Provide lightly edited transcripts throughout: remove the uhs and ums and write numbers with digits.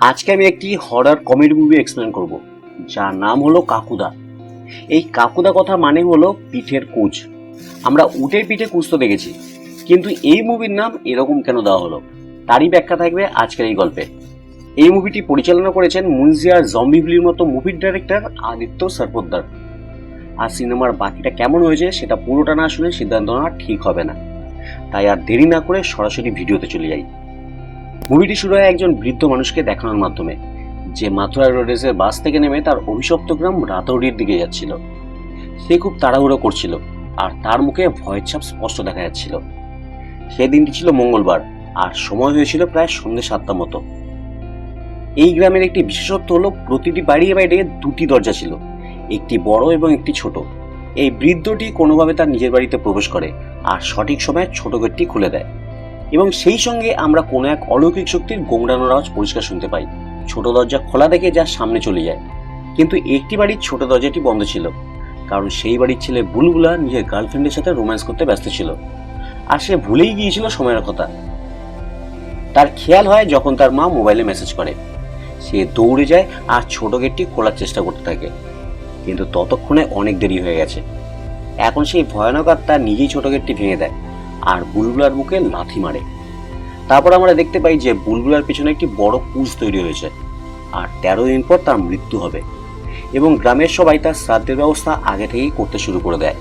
আজকে আমি একটি হরর কমেডি মুভি এক্সপ্লেন করব, যার নাম হলো কাকুদা। এই কাকুদা কথা মানে হলো পিঠের কুঁজ। আমরা উটের পিঠে কুঁজ তো দেখেছি, কিন্তু এই মুভির নাম এরকম কেন দেওয়া হলো তারই ব্যাখ্যা থাকবে আজকের এই গল্পে। এই মুভিটি পরিচালনা করেছেন মুনজিয়ার জম্বিগুলির মতো মুভির ডাইরেক্টর আদিত্য সরপোদ্দার। আর সিনেমার বাকিটা কেমন হয়েছে সেটা পুরোটা না শুনে সিদ্ধান্ত নেওয়া ঠিক হবে না, তাই আর দেরি না করে সরাসরি ভিডিওতে চলে যাই। মুভিটি শুরু হয় একজন বৃদ্ধ মানুষকে দেখানোর মাধ্যমে, যে মাথুরা রোডেসের বাস থেকে নেমে তার অভিশপ্ত গ্রাম রাতৌড়ির দিকে যাচ্ছিল। সে খুব তাড়াহুড়ো করছিল, আর তার মুখে ভয়ের ছাপ স্পষ্ট দেখা যাচ্ছিল। সে দিনটি ছিল মঙ্গলবার, আর সময় হয়েছিল প্রায় সন্ধ্যে 7টা মতো। এই গ্রামের একটি বিশেষত্ব হলো প্রতিটি বাড়ির বাইরে দুটি দরজা ছিল, একটি বড় এবং একটি ছোট। এই বৃদ্ধটি কোনোভাবে তার নিজের বাড়িতে প্রবেশ করে আর সঠিক সময়ে ছোট গেটটি খুলে দেয়, এবং সেই সঙ্গে আমরা কোনো এক অলৌকিক শক্তির গোংড়ানোর আওয়াজ পরিষ্কার শুনতে পাই। ছোট দরজা খোলা দেখে যা সামনে চলে যায়, কিন্তু একটি বাড়ির ছোট দরজাটি বন্ধ ছিল, কারণ সেই বাড়ির ছেলে বুলবুলা নিজের গার্লফ্রেন্ডের সাথে রোম্যান্স করতে ব্যস্ত ছিল, আর সে ভুলেই গিয়েছিল সময়ের কথা। তার খেয়াল হয় যখন তার মা মোবাইলে মেসেজ করে। সে দৌড়ে যায় আর ছোট গেটটি খোলার চেষ্টা করতে থাকে, কিন্তু ততক্ষণে অনেক দেরি হয়ে গেছে। এখন সেই ভয়ানক আত্মা নিজেই ছোট গেটটি ভেঙে দেয় আর বুলবুলার বুকে লাথি মারে। তারপর আমরা দেখতে পাই যে বুলবুলার পিছনে একটি বড় কুঁজ তৈরি হয়েছে, আর 13 দিন পর তার মৃত্যু হবে, এবং গ্রামের সবাই তার শ্রাদ্ধের ব্যবস্থা আগে থেকেই করতে শুরু করে দেয়।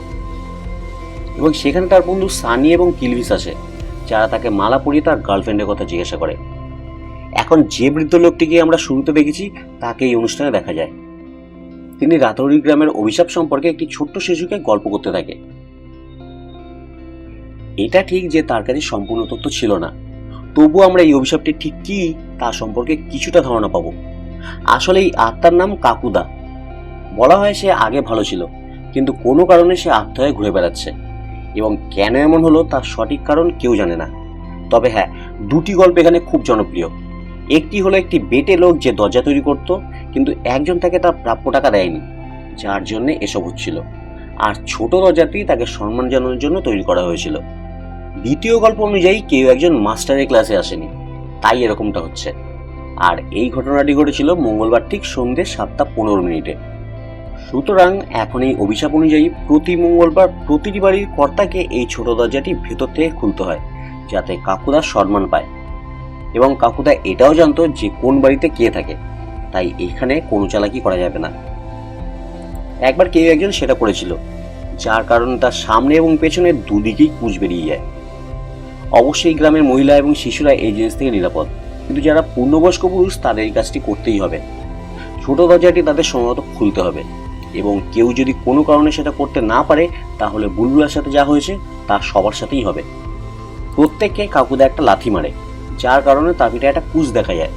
এবং সেখানে তার বন্ধু সানি এবং কিলভিস আসে, যারা তাকে মালা পরিয়ে তার গার্লফ্রেন্ডের কথা জিজ্ঞাসা করে। এখন যে বৃদ্ধ লোকটিকে আমরা শুরুতে দেখেছি তাকে এই অনুষ্ঠানে দেখা যায়। তিনি রাতৌড়ি গ্রামের অভিশাপ সম্পর্কে একটি ছোট্ট শিশুকে গল্প করতে থাকে। এটা ঠিক যে তার কাছে সম্পূর্ণ তথ্য ছিল না, তবুও আমরা এই অভিশাপটি ঠিক কি তা সম্পর্কে কিছুটা ধারণা পাবো। আসলে এই আত্মার নাম কাকুদা। বলা হয় সে আগে ভালো ছিল, কিন্তু কোনো কারণে সে আত্মা হয়ে ঘুরে বেড়াচ্ছে, এবং কেন এমন হলো তার সঠিক কারণ কেউ জানে না। তবে হ্যাঁ, দুটি গল্প এখানে খুব জনপ্রিয়। একটি হলো একটি বেটে লোক যে দরজা তৈরি করত, কিন্তু একজন তাকে তার প্রাপ্য টাকা দেয়নি, যার জন্য এসব হচ্ছিল। আর ছোট দরজাটি তাকে সম্মান জানানোর জন্য তৈরি করা হয়েছিল। দ্বিতীয় গল্প অনুযায়ী কেউ একজন মাস্টারের ক্লাসে আসেনি, তাই এরকমটা হচ্ছে। আর এই ঘটনাটি ঘটেছিল মঙ্গলবার ঠিক সন্ধ্যে 7টা 15 মিনিটে। সুতরাং এখন এই অভিশাপ অনুযায়ী প্রতি মঙ্গলবার প্রতিটি বাড়ির কর্তাকে এই ছোট দরজাটি ভেতর থেকে খুলতে হয়, যাতে কাকুদা সম্মান পায়। এবং কাকুদা এটাও জানতো যে কোন বাড়িতে কে থাকে, তাই এখানে কোনো চালাকি করা যাবে না। একবার কেউ একজন সেটা করেছিল, যার কারণে তার সামনে এবং পেছনে দুদিকেই কুঁজ বেরিয়ে যায়। অবশ্যই গ্রামের মহিলা এবং শিশুরা এই জিনিস থেকে নিরাপদ, কিন্তু যারা পূর্ণবয়স্ক পুরুষ তাদের এই কাজটি করতেই হবে। ছোট দরজাটি তাদের সময়মতো খুলতে হবে, এবং কেউ যদি কোনো কারণে সেটা করতে না পারে, তাহলে বুলবুলার সাথে যা হয়েছে তা সবার সাথেই হবে। প্রত্যেককে কাকুদা একটা লাথি মারে, যার কারণে তার পিঠে একটা কুঁজ দেখা যায়,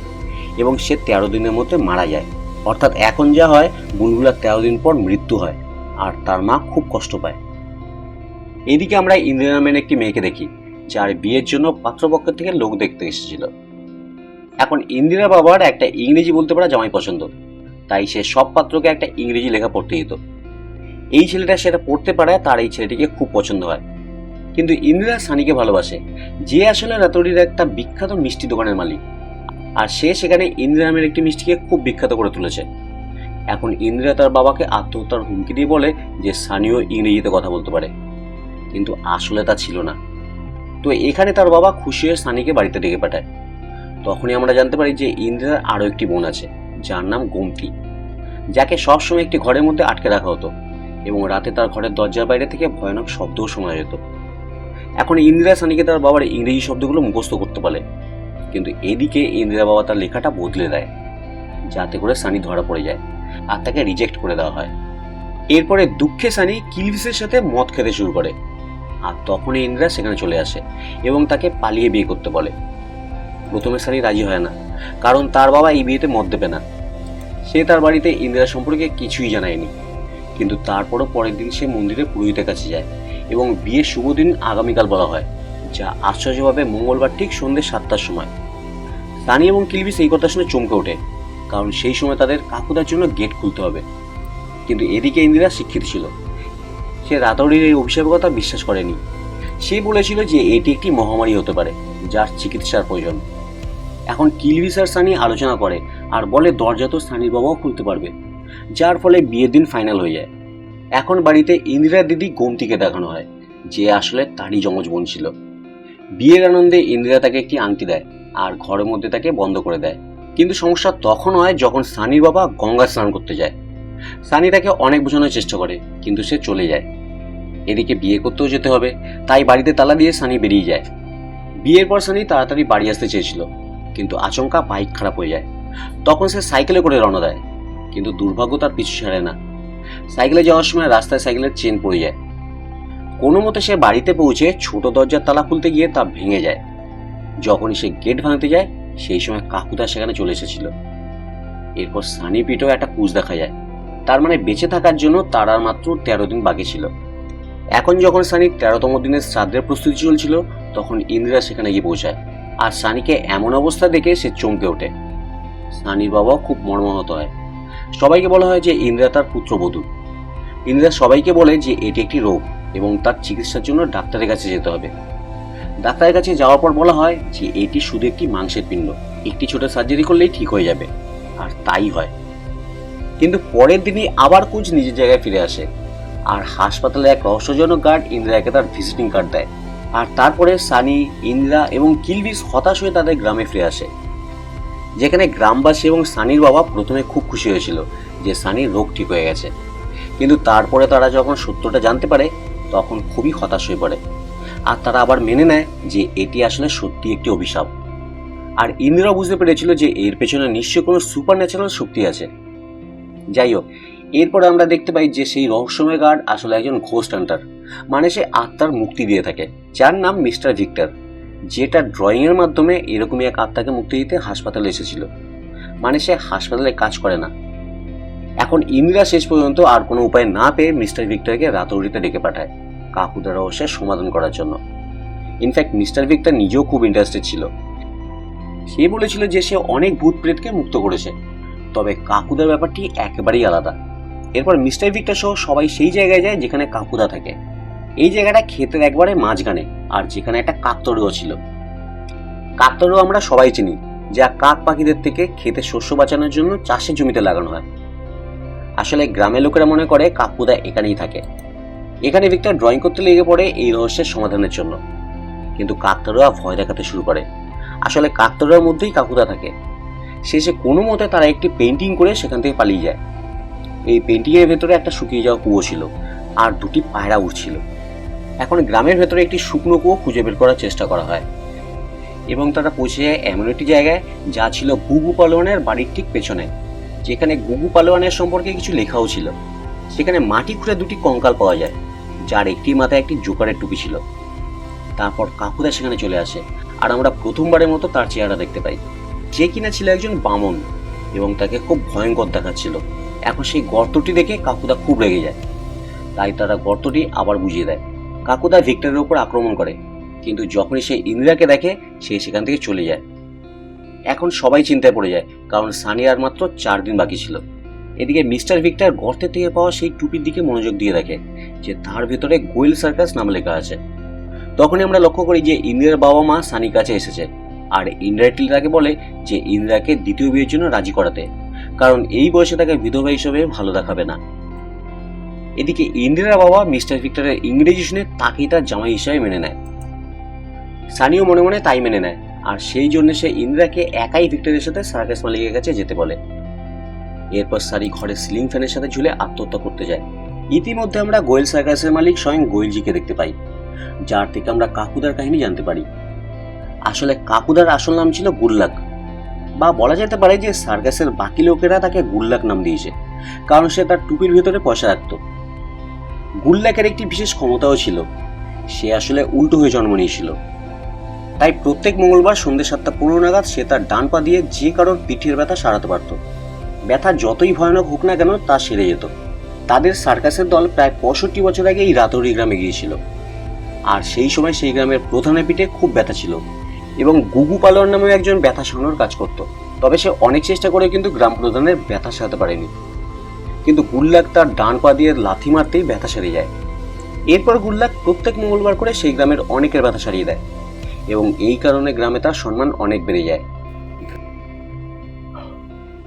এবং সে 13 দিনের মধ্যে মারা যায়। অর্থাৎ এখন যা হয়, বুলবুলার 13 দিন পর মৃত্যু হয়, আর তার মা খুব কষ্ট পায়। এদিকে আমরা ইন্দিরা নামের একটি মেয়েকে দেখি, যার বিয়ের জন্য পাত্রপক্ষের থেকে লোক দেখতে এসেছিল। এখন ইন্দিরা বাবার একটা ইংরেজি বলতে পারা জামাই পছন্দ, তাই সে সব পাত্রকে একটা ইংরেজি লেখা পড়তে দিত। এই ছেলেটা সেটা পড়তে পারে, তার এই ছেলেটিকে খুব পছন্দ হয়। কিন্তু ইন্দিরা সানিকে ভালোবাসে, যে আসলে রাতৌড়ির একটা বিখ্যাত মিষ্টি দোকানের মালিক, আর সে সেখানে ইন্দিরা নামের একটি মিষ্টিকে খুব বিখ্যাত করে তুলেছে। এখন ইন্দিরা তার বাবাকে আত্মহত্যার হুমকি দিয়ে বলে যে সানিও ইংরেজিতে কথা বলতে পারে, কিন্তু আসলে তা ছিল না। তো এখানে তার বাবা খুশি হয়ে সানিকে বাড়িতে ডেকে পাঠায়। তখনই আমরা জানতে পারি যে ইন্দিরার আরও একটি বোন আছে, যার নাম গোমতি, যাকে সবসময় একটি ঘরের মধ্যে আটকে রাখা হতো, এবং রাতে তার ঘরের দরজার বাইরে থেকে ভয়ানক শব্দও শোনা যেত। এখন ইন্দিরা সানিকে তার বাবার ইংরেজি শব্দগুলো মুখস্থ করতে পারে, কিন্তু এদিকে ইন্দিরা বাবা তার লেখাটা বদলে দেয়, যাতে করে সানি ধরা পড়ে যায় আর তাকে রিজেক্ট করে দেওয়া হয়। এরপরে দুঃখে সানি কিলভিসের সাথে মদ খেতে শুরু করে, আর তখনই ইন্দিরা সেখানে চলে আসে এবং তাকে পালিয়ে বিয়ে করতে বলে। প্রথমে সানি রাজি হয় না, কারণ তার বাবা এই বিয়েতে মত দেবে না। সে তার বাড়িতে ইন্দিরা সম্পর্কে কিছুই জানায়নি, কিন্তু তারপরও পরের দিন সে মন্দিরে পুরোহিতের কাছে যায়, এবং বিয়ের শুভ দিন আগামীকাল বলা হয়, যা আশ্চর্যভাবে মঙ্গলবার ঠিক সন্ধ্যে 7টার সময়। সানি এবং কিলভিস এই কথা শুনে চমকে ওঠে, কারণ সেই সময় তাদের কাকুদার জন্য গেট খুলতে হবে। কিন্তু এদিকে ইন্দিরা শিক্ষিত ছিল, সে রাতৌড়ির এই অভিশাপের কথা বিশ্বাস করেনি। সে বলেছিল যে এটি একটি মহামারী হতে পারে, যার চিকিৎসার প্রয়োজন। এখন কিলবিস আর সানি আলোচনা করে আর বলে দরজা তো সানির বাবাও খুলতে পারবে, যার ফলে বিয়ের দিন ফাইনাল হয়ে যায়। এখন বাড়িতে ইন্দিরা দিদি গোমতীকে দেখানো হয়, যে আসলে তারই যমজ বোন ছিল। বিয়ের আনন্দে ইন্দিরা তাকে একটি আংটি দেয় আর ঘরের মধ্যে তাকে বন্ধ করে দেয়। কিন্তু সমস্যা তখন হয় যখন সানির বাবা গঙ্গা স্নান করতে যায়। সানি তাকে অনেক বোঝানোর চেষ্টা করে, কিন্তু সে চলে যায়। এদিকে বিয়ে করতেও যেতে হবে, তাই বাড়িতে তালা দিয়ে সানি বেরিয়ে যায়। বিয়ের পর সানি তাড়াতাড়ি বাড়ি আসতে চেয়েছিল, কিন্তু আচমকা বাইক খারাপ হয়ে যায়। তখন সে সাইকেলে করে রওনা দেয়, কিন্তু দুর্ভাগ্য তার পিছু ছাড়ে না। সাইকেলে যাওয়ার সময় রাস্তায় সাইকেলের চেন পড়ে যায়। কোনো মতে সে বাড়িতে পৌঁছে ছোট দরজার তালা খুলতে গিয়ে তা ভেঙে যায়। যখনই সে গেট ভাঙতে যায়, সেই সময় কাকুদা সেখানে চলে এসেছিল। এরপর সানি পিঠেও একটা কুঁজ দেখা যায়, তার মানে বেঁচে থাকার জন্য তার আর মাত্র 13 দিন বাকি ছিল। এখন যখন সানির 13তম দিনের শ্রাদ্ধের প্রস্তুতি চলছিল, তখন ইন্দিরা সেখানে গিয়ে পৌঁছায়। আর সানিকে এমন অবস্থা দেখে সে চমকে ওঠে। সানির বাবাও খুব মর্মাহত হয়। সবাইকে বলা হয় যে ইন্দিরা তার পুত্রবধূ। ইন্দিরা সবাইকে বলে যে এটি একটি রোগ এবং তার চিকিৎসার জন্য ডাক্তারের কাছে যেতে হবে। ডাক্তারের কাছে যাওয়ার পর বলা হয় যে এটি শুধু একটি মাংসের পিণ্ড, একটি ছোট সার্জারি করলেই ঠিক হয়ে যাবে। আর তাই হয়। কিন্তু পরের দিনই আবার কুঁজ নিজের জায়গায় ফিরে আসে, আর হাসপাতালে এক রহস্যজনক গার্ড ইন্দিরাকে তার ভিজিটিং কার্ড দেয়। আর তারপরে সানি, ইন্দিরা এবং কিলবিস হতাশ হয়ে তাদের গ্রামে ফিরে আসে, যেখানে গ্রামবাসী এবং সানির বাবা প্রথমে খুব খুশি হয়েছিল যে সানির রোগ ঠিক হয়ে গেছে। কিন্তু তারপরে তারা যখন সত্যটা জানতে পারে, তখন খুবই হতাশ হয়ে পড়ে। আর তারা আবার মেনে নেয় যে এটি আসলে সত্যি একটি অভিশাপ। আর ইন্দিরা বুঝতে পেরেছিল যে এর পেছনে নিশ্চয়ই কোনো সুপার ন্যাচারাল শক্তি আছে। যাই হোক, এরপর আমরা দেখতে পাই যে সেই রহস্যময় গার্ড আসলে একজন ঘোস্ট হান্টার, মানে সে আত্মার মুক্তি দিয়ে থাকে, যার নাম মিস্টার ভিক্টর, যেটা ড্রয়িংয়ের মাধ্যমে এরকমই এক আত্মাকে মুক্তি দিতে হাসপাতালে এসেছিল। মানে সে হাসপাতালে কাজ করে না। এখন ইন্দিরা শেষ পর্যন্ত আর কোনো উপায় না পেয়ে মিস্টার ভিক্টরকে রাতৌরিতে ডেকে পাঠায় কাকুদার রহস্যের সমাধান করার জন্য। ইনফ্যাক্ট মিস্টার ভিক্টর নিজেও খুব ইন্টারেস্টেড ছিল। সে বলেছিল যে সে অনেক ভূত প্রেতকে মুক্ত করেছে, তবে কাকুদার ব্যাপারটি একেবারেই আলাদা। এরপর মিস্টার ভিক্টর সহ সবাই সেই জায়গায় যায় যেখানে কাকুদা থাকে। এই জায়গাটা ক্ষেতের একবারে মাঝখানে, আর যেখানে একটা কাকতাড়ুয়া ছিল। কাকতাড়ুয়া আমরা সবাই চিনি, যা কাক পাখিদের থেকে ক্ষেতে শস্য বাঁচানোর জন্য চাষের জমিতে লাগানো হয়। আসলে গ্রামের লোকেরা মনে করে কাকুদা এখানেই থাকে। এখানে ভিক্টর ড্রয়িং করতে লেগে পড়ে এই রহস্যের সমাধানের জন্য। কিন্তু কাকতাড়ুয়া ভয় দেখাতে শুরু করে। আসলে কাকতাড়ুয়ার মধ্যেই কাকুদা থাকে। শেষে কোনো মতে তারা একটি পেন্টিং করে সেখান থেকে পালিয়ে যায়। এই পেন্টিংয়ের ভেতরে একটা শুকিয়ে যাওয়া কুয়ো ছিল, আর দুটি পায়রা উড়ছিল। এখন গ্রামের ভেতরে একটি শুকনো কুয়ো খুঁজে বের করার চেষ্টা করা হয়, এবং তারা পৌঁছে যায় এমন একটি জায়গায় যা ছিল গুগু পালোয়ানের বাড়ির ঠিক পেছনে, যেখানে গুগু পালোয়ানের সম্পর্কে কিছু লেখাও ছিল। সেখানে মাটি খুঁড়ে দুটি কঙ্কাল পাওয়া যায়, যার একটি মাথায় একটি জোকারের টুপি ছিল। তারপর কাকুদা সেখানে চলে আসে, আর আমরা প্রথমবারের মতো তার চেহারা দেখতে পাই, যে কিনা ছিল একজন বামন, এবং তাকে খুব ভয়ঙ্কর দেখাচ্ছিল। এখন সেই গর্তটি দেখে কাকুদা খুব রেগে যায়, তাই তারা গর্তটি আবার বুঝিয়ে দেয়। কাকুদা ভিক্টরের উপর আক্রমণ করে, কিন্তু যখনই সে ইন্দিরাকে দেখে, সে সেখান থেকে চলে যায়। এখন সবাই চিন্তায় পড়ে যায়, কারণ সানি আর মাত্র 4 দিন বাকি ছিল। এদিকে মিস্টার ভিক্টর গর্তের থেকে পাওয়া সেই টুপির দিকে মনোযোগ দিয়ে দেখে, যে তার ভেতরে গোয়েল সার্কাস নাম লেখা আছে। তখনই আমরা লক্ষ্য করি যে ইন্দিরার বাবা মা সানির কাছে এসেছে, আর ইনডাইরেক্টলি তাকে বলে যে ইন্দিরাকে দ্বিতীয় বিয়ের জন্য রাজি করাতে, কারণ এই বয়সে তাকে বিধবা হিসেবে ভালো দেখাবে না। এদিকে ইন্দিরার বাবা মিস্টার ভিক্টরের ইংরেজি শুনে তাকেই তার জামাই হিসাবে মেনে নেয়। সানিও মনে মনে তাই মেনে নেয়, আর সেই জন্য সে ইন্দিরাকে একাই ভিক্টরের সাথে সার্কাস মালিকের কাছে যেতে বলে। এরপর সানি ঘরে সিলিং ফ্যানের সাথে ঝুলে আত্মহত্যা করতে যায়। ইতিমধ্যে আমরা গোয়েল সার্কাসের মালিক স্বয়ং গোয়েলজিকে দেখতে পাই, যার থেকে আমরা কাকুদার কাহিনী জানতে পারি। আসলে কাকুদার আসল নাম ছিল গুল্লাক, বা বলা যেতে পারে যে সার্কাসের বাকি লোকেরা তাকে গুল্লাক নাম দিয়েছে, কারণ সে তার টুপির ভেতরে পয়সা রাখত। গুল্লাকের একটি বিশেষ ক্ষমতাও ছিল, সে আসলে উল্টো হয়ে জন্ম নিয়েছিল। তাই প্রত্যেক মঙ্গলবার সন্ধ্যে 7:15 নাগাদ সে তার ডান পা দিয়ে যে কারোর পিঠের ব্যথা সারাতে পারত। ব্যথা যতই ভয়ানক হোক না কেন, তা সেরে যেত। তাদের সার্কাসের দল প্রায় 65 বছর আগে এই রাতৌরি গ্রামে গিয়েছিল, আর সেই সময় সেই গ্রামের প্রধানের পিঠে খুব ব্যথা ছিল, এবং গুগু পালোয়ার নামেও একজন ব্যথা সারানোর কাজ করত। তবে সে অনেক চেষ্টা করে কিন্তু গ্রাম প্রধানের ব্যথা সারাতে পারেনি। কিন্তু গুল্লাক তার ডান পা দিয়ে লাথি মারতেই ব্যথা সারিয়ে যায়। এরপর গুল্লাক প্রত্যেক মঙ্গলবার করে সেই গ্রামের অনেকের ব্যথা সারিয়ে দেয়, এবং এই কারণে গ্রামে তার সম্মান অনেক বেড়ে যায়।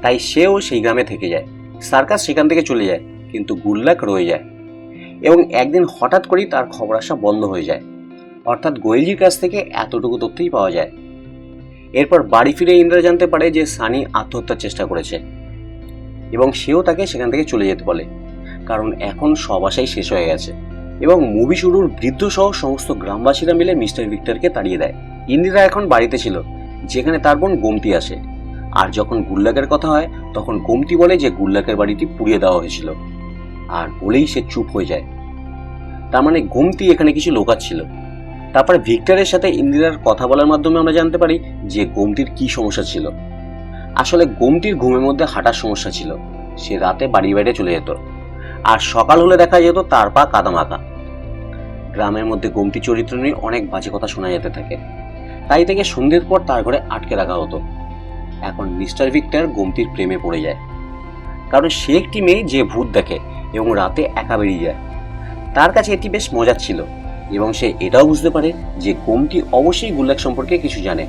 তাই সেও সেই গ্রামে থেকে যায়। সার্কাস সেখান থেকে চলে যায়, কিন্তু গুল্লাক রয়ে যায়। এবং একদিন হঠাৎ করেই তার খবর আসা বন্ধ হয়ে যায়, অর্থাৎ গোয়েলজির কাছ থেকে এতটুকু তথ্যই পাওয়া যায়। এরপর বাড়ি ফিরে ইন্দ্রা জানতে পারে যে সানি আত্মহত্যার চেষ্টা করেছে, এবং সেও তাকে সেখান থেকে চলে যেতে বলে, কারণ এখন সব আশাই শেষ হয়ে গেছে। এবং মুভি শুরুর বৃদ্ধ সহ সমস্ত গ্রামবাসীরা মিলে মিস্টার ভিক্টরকে তাড়িয়ে দেয়। ইন্দিরা এখন বাড়িতে ছিল, যেখানে তার বোন গোমতি আসে। আর যখন গুল্লাকের কথা হয়, তখন গোমতি বলে যে গুল্লাকের বাড়িটি পুড়িয়ে দেওয়া হয়েছিল, আর বলেই সে চুপ হয়ে যায়। তার মানে গোমতি এখানে কিছু লোকাচ্ছিল। তারপরে ভিক্টরের সাথে ইন্দিরার কথা বলার মাধ্যমে আমরা জানতে পারি যে গোমতির কি সমস্যা ছিল। আসলে গোমতির ঘুমের মধ্যে হাঁটার সমস্যা ছিল। সে রাতে বাড়ি বাইরে চলে যেত, আর সকাল হলে দেখা যেত তার পা কাদামাখা। গ্রামের মধ্যে গোমতি চরিত্র নিয়ে অনেক বাজে কথা শোনা যেতে থাকে, তাই থেকে সন্ধ্যের পর তার ঘরে আটকে রাখা হতো। এখন মিস্টার ভিক্টর গোমতির প্রেমে পড়ে যায়, কারণ সে একটি মেয়ে যে ভূত দেখে এবং রাতে একা বেরিয়ে যায়। তার কাছে এটি বেশ মজার ছিল, এবং সে এটাও বুঝতে পারে যে গোমতি অবশ্যই গুল্লাক সম্পর্কে কিছু জানে।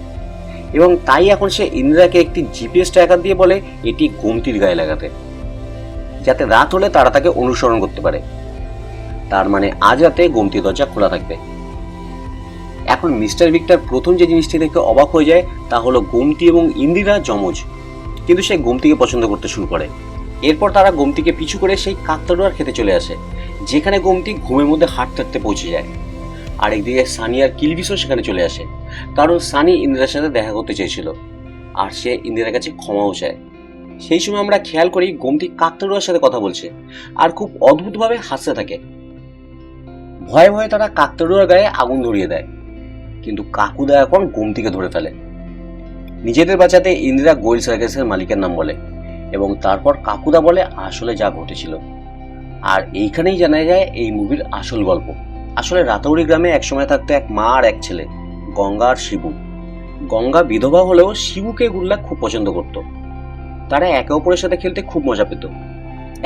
এবং তাই এখন সে ইন্দ্রাকে একটি জিপিএস ট্র্যাকার দিয়ে বলে এটি গোমতির গায়ে লাগাতে, যাতে রাত হলে তারা তাকে অনুসরণ করতে পারে। তার মানে আজ রাতে গোমতির দরজা খোলা থাকবে। এখন মিস্টার ভিক্টর প্রথম যে জিনিসটি দেখে অবাক হয়ে যায় তা হলো গোমতি এবং ইন্দিরা যমজ, কিন্তু সে গোমতিকে পছন্দ করতে শুরু করে। এরপর তারা গোমতিকে পিছু করে সেই কাকতাড়ুয়ার খেতে চলে আসে, যেখানে গোমতি ঘুমের মধ্যে হাঁটতে হাঁটতে পৌঁছে যায়। আরেকদিকে সানি আর কিলবিসও সেখানে চলে আসে, কারণ সানি ইন্দিরার সাথে দেখা করতে চেয়েছিল, আর সে ইন্দিরার কাছে ক্ষমাও চায়। সেই সময় আমরা খেয়াল করি গোমতি কাকতাড়ুয়ার সাথে কথা বলছে, আর খুব অদ্ভুতভাবে হাসতে থাকে। ভয়ে ভয়ে তারা কাকতাড়ুয়ার গায়ে আগুন ধরিয়ে দেয়, কিন্তু কাকুদা এখন গোমতিকে ধরে ফেলে। নিজেদের বাঁচাতে ইন্দিরা গোয়েল সার্কাসের মালিকের নাম বলে, এবং তারপর কাকুদা বলে আসলে যা ঘটেছিল। আর এইখানেই জানা যায় এই মুভির আসল গল্প। আসলে রাতাউরি গ্রামে একসময় থাকতো এক মা আর এক ছেলে, গঙ্গা আর শিবু। গঙ্গা বিধবা হলেও শিবুকে গুল্লাক খুব পছন্দ করত। তারা একে অপরের সাথে খেলতে খুব মজা পেত।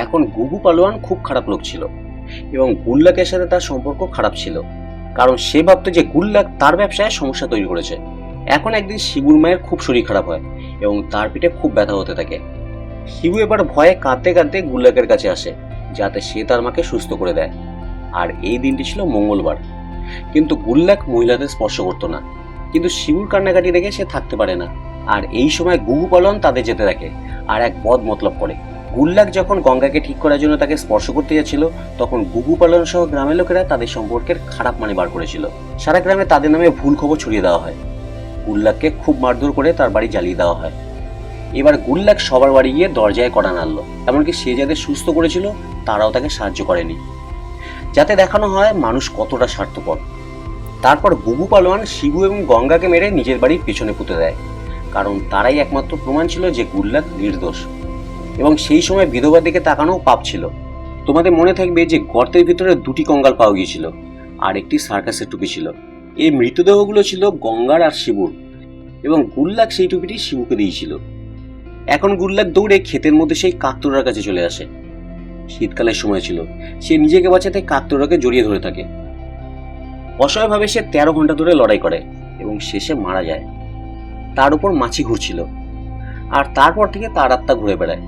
এখন গুগু পালোয়ান খুব খারাপ লোক ছিল, এবং গুল্লাকের সাথে তার সম্পর্ক খারাপ ছিল, কারণ সে ভাবতো যে গুল্লাক তার ব্যবসায় সমস্যা তৈরি করেছে। এখন একদিন শিবুর মায়ের খুব শরীর খারাপ হয়, এবং তার পিঠে খুব ব্যথা হতে থাকে। শিবু এবার ভয়ে কাঁদতে কাঁদতে গুল্লাকের কাছে আসে, যাতে সে তার মাকে সুস্থ করে দেয়। আর এই দিনটি ছিল মঙ্গলবার, কিন্তু গুল্লাক মহিলাদের স্পর্শ করতো না। কিন্তু শিবুর কান্নাকাটি দেখে সে থাকতে পারে না, আর এই সময় গুগু পালন তাদের যেতে দেখে আর এক বদ মতলব করে। গুল্লাক যখন গঙ্গাকে ঠিক করার জন্য তাকে স্পর্শ করতে যাচ্ছিল, তখন গুগু পালন সহ গ্রামের লোকেরা তাদের সম্পর্কের খারাপ মানে বার করেছিল। সারা গ্রামে তাদের নামে ভুল খবর ছড়িয়ে দেওয়া হয়। গুল্লাককে খুব মারধর করে তার বাড়ি জ্বালিয়ে দেওয়া হয়। এবার গুল্লাক সবার বাড়ি গিয়ে দরজায় কড়া নাড়ল, এমনকি সে যাদের সুস্থ করেছিল তারাও তাকে সাহায্য করেনি, যাতে দেখানো হয় মানুষ কতটা স্বার্থপর। তারপর গুগু পালোয়ান শিবু এবং গঙ্গাকে মেরে নিজের বাড়ির পেছনে পুঁতে দেয়, কারণ তারাই একমাত্র প্রমাণ ছিল যে গুল্লাক নির্দোষ। এবং সেই সময় বিধবার দিকে তাকানো পাপ ছিল। তোমাদের মনে থাকবে যে গর্তের ভিতরে দুটি কঙ্কাল পাওয়া গিয়েছিল, আর একটি সার্কাসের টুপি ছিল। এই মৃতদেহগুলো ছিল গঙ্গার আর শিবুর, এবং গুল্লাক সেই টুপিটি শিবুকে দিয়েছিল। এখন গুল্লাক দৌড়ে ক্ষেতের মধ্যে সেই কাকতাড়ুয়ার কাছে চলে আসে। শীতকালের সময় ছিল, সে নিজেকে বাঁচাতে কাকতাড়ুয়াকে জড়িয়ে ধরে থাকে। অসহায়ভাবে সে 13 ঘন্টা ধরে লড়াই করে এবং শেষে মারা যায়। তার উপর মাছি ঘুরছিল, আর তারপর থেকে তার আত্মা ঘুরে বেড়ায়,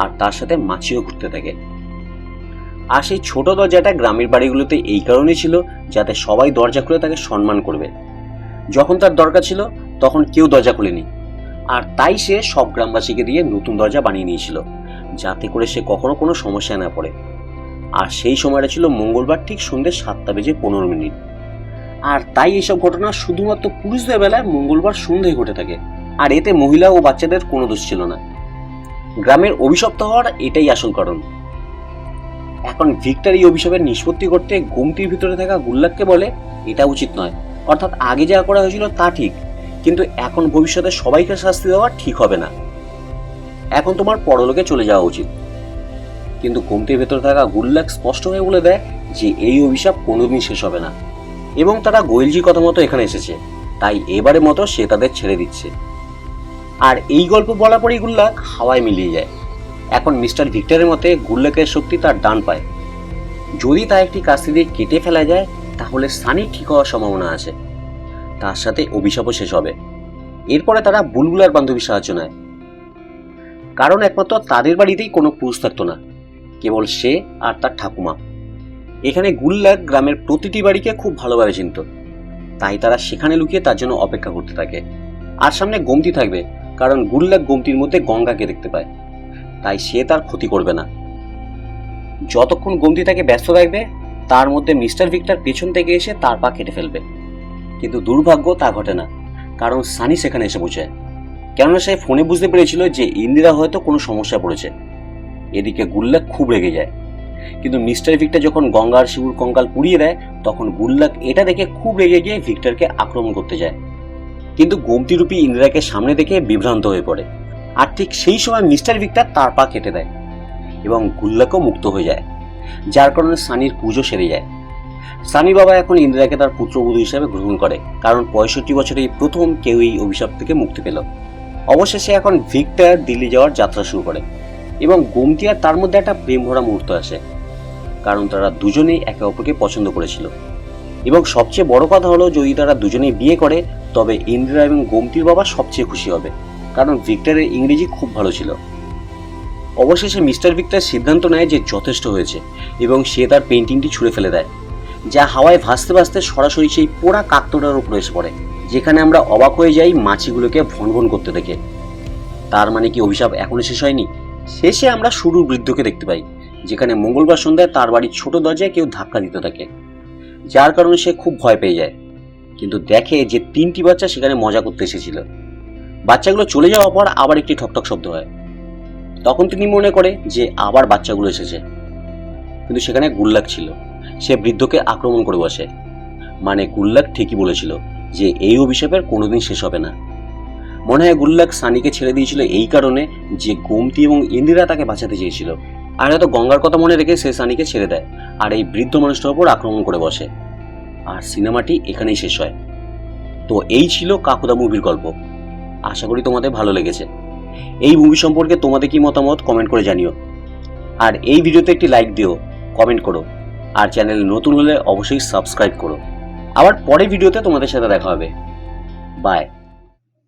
আর তার সাথে মাছিও ঘুরতে থাকে। আর সেই ছোট দরজাটা গ্রামের বাড়িগুলোতে এই কারণেই ছিল যাতে সবাই দরজা খুলে তাকে সম্মান করবে। যখন তার দরকার ছিল তখন কেউ দরজা খুলেনি, আর তাই সে সব গ্রামবাসীকে দিয়ে নতুন দরজা বানিয়ে নিয়েছিল, যাতে করে সে কখনো কোনো সমস্যায় না পড়ে। আর সেই সময়টা ছিল মঙ্গলবার ঠিক সন্ধ্যে 7:15। আর তাই এইসব ঘটনা শুধুমাত্র পুরুষদের বেলায় মঙ্গলবার সন্ধ্যায় ঘটে থাকে, আর এতে মহিলা ও বাচ্চাদের কোনো দোষ ছিল না। গ্রামের অভিশপ্ত হওয়ার এটাই আসল কারণ। এখন ভিক্টর এই অভিশাপের নিষ্পত্তি করতে গোমতির ভিতরে থাকা গুল্লাককে বলে এটা উচিত নয়, অর্থাৎ আগে যা করা হয়েছিল তা ঠিক, কিন্তু এখন ভবিষ্যতে সবাইকে শাস্তি দেওয়া ঠিক হবে না। এখন তোমার পরলোকে চলে যাওয়া উচিত। কিন্তু গোমতির ভেতরে থাকা গুল্লাক স্পষ্ট হয়ে বলে দেয় যে এই অভিশাপ কোনোদিন শেষ হবে না, এবং তারা গোয়েলজির কথা মতো এখানে এসেছে, তাই এবারের মতো সে তাদের ছেড়ে দিচ্ছে। আর এই গল্প বলার পরই গুল্লাক হাওয়ায় মিলিয়ে যায়। এখন মিস্টার ভিক্টরের মতে গুল্লাকের শক্তি তার ডান পায়। যদি তা একটি কাস্তি দিয়ে কেটে ফেলা যায় তাহলে সানি ঠিক হওয়ার সম্ভাবনা আছে, তার সাথে অভিশাপও শেষ হবে। এরপরে তারা বুলবুলার বান্ধবীর সাহায্য নেয়। কারণ একমাত্র তাদের বাড়িতেই কোনো পুরুষ থাকতো না, কেবল সে আর তার ঠাকুমা। এখানে গুল্লাক গ্রামের প্রতিটি বাড়িকে খুব ভালোভাবে চিনত, তাই তারা সেখানে লুকিয়ে তার জন্য অপেক্ষা করতে থাকে। আর সামনে গোমতি থাকবে, কারণ গুল্লাক গোমতির মধ্যে গঙ্গাকে দেখতে পায়, তাই সে তার ক্ষতি করবে না। যতক্ষণ গোমতি তাকে ব্যস্ত থাকবে, তার মধ্যে মিস্টার ভিক্টর পেছন থেকে এসে তার পা কেটে ফেলবে। কিন্তু দুর্ভাগ্য তা ঘটে না, কারণ সানি সেখানে এসে পৌঁছায়। কেননা সে ফোনে বুঝতে পেরেছিল যে ইন্দিরা হয়তো কোনো সমস্যা পড়েছে। এদিকে গুল্লাক খুব রেগে যায়, কিন্তু মিস্টার ভিক্টর যখন গঙ্গার শিবুর কঙ্কাল পুড়িয়ে দেয়, তখন গুল্লাক এটা দেখে খুব রেগে গিয়ে ভিক্টরকে আক্রমণ করতে যায়। কিন্তু গোমতিরূপী ইন্দিরাকে সামনে দেখে বিভ্রান্ত হয়ে পড়ে, আর ঠিক সেই সময় মিস্টার ভিক্টর তার পা কেটে দেয় এবং গুল্লাকও মুক্ত হয়ে যায়, যার কারণে সানির পুজো সেরে যায়। সানির বাবা এখন ইন্দিরাকে তার পুত্রবধূ হিসেবে গ্রহণ করে, কারণ 65 বছরে এই প্রথম কেউ এই অভিশাপ থেকে মুক্তি পেল। অবশেষে এখন ভিক্টর দিল্লি যাওয়ার যাত্রা শুরু করে এবং গোমতি আর তার মধ্যে একটা প্রেম ভরা মুহূর্ত আসে, কারণ তারা দুজনেই একে অপরকে পছন্দ করেছিল। এবং সবচেয়ে বড় কথা হলো, যদি তারা দুজনেই বিয়ে করে তবে ইন্দিরা এবং গোমতির বাবা সবচেয়ে খুশি হবে, কারণ ভিক্টরের ইংরেজি খুব ভালো ছিল। অবশেষে মিস্টার ভিক্টর সিদ্ধান্ত নেয় যে যথেষ্ট হয়েছে এবং সে তার পেন্টিংটি ছুঁড়ে ফেলে দেয়, যা হাওয়ায় ভাসতে ভাসতে সরাসরি সেই পোড়া কাকতোটার উপর এসে পড়ে, যেখানে আমরা অবাক হয়ে যাই মাছিগুলোকে ভনভন করতে দেখে। তার মানে কি অভিশাপ এখনো শেষ হয়নি? শেষে আমরা শুরুর বৃদ্ধকে দেখতে পাই, যেখানে মঙ্গলবার সন্ধ্যায় তার বাড়ির ছোট দরজায় কেউ ধাক্কা দিতে থাকে, যার কারণে সে খুব ভয় পেয়ে যায়। কিন্তু দেখে যে 3টি বাচ্চা সেখানে মজা করতে এসেছিল। বাচ্চাগুলো চলে যাওয়ার পর আবার একটি ঠকঠক শব্দ হয়। তখন তিনি মনে করে যে আবার বাচ্চাগুলো এসেছে, কিন্তু সেখানে গুল্লাক ছিল। সে বৃদ্ধকে আক্রমণ করে বসে। মানে গুল্লাক ঠিকই বলেছিল যে এই অভিশাপের কোনোদিন শেষ হবে না। মনে হয় গুল্লাক সানিকে ছেড়ে দিয়েছিল এই কারণে যে গোমতি এবং ইন্দিরা তাকে বাঁচাতে চেয়েছিল, আর হয়তো গঙ্গার কথা মনে রেখে সে সানিকে ছেড়ে দেয় আর এই বৃদ্ধ মানুষটার উপর আক্রমণ করে বসে। আর সিনেমাটি এখানেই শেষ হয়। তো এই ছিল কাকুদা মুভির গল্প। আশা করি তোমাদের ভালো লেগেছে। এই মুভি সম্পর্কে তোমাদের কি মতামত কমেন্ট করে জানিও, আর এই ভিডিওতে একটি লাইক দিও, কমেন্ট করো, আর চ্যানেল নতুন হলে অবশ্যই সাবস্ক্রাইব করো। আবার পরের ভিডিওতে তোমাদের সাথে দেখা হবে। বাই।